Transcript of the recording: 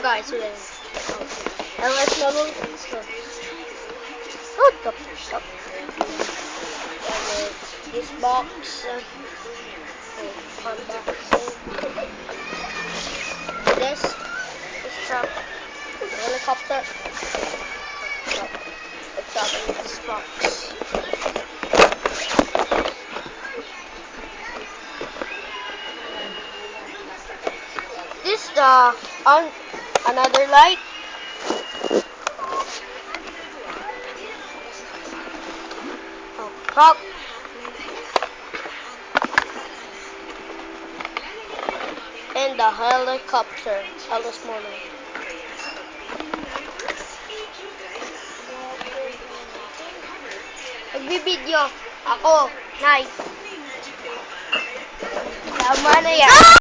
guys. And let's level. Oh, top. And this box. Unboxing. This truck. Helicopter. Let's open this box. This on another light. Oh, truck. And the helicopter. Alice Morning. Nagbibideo ako. Nice. Tama na yan.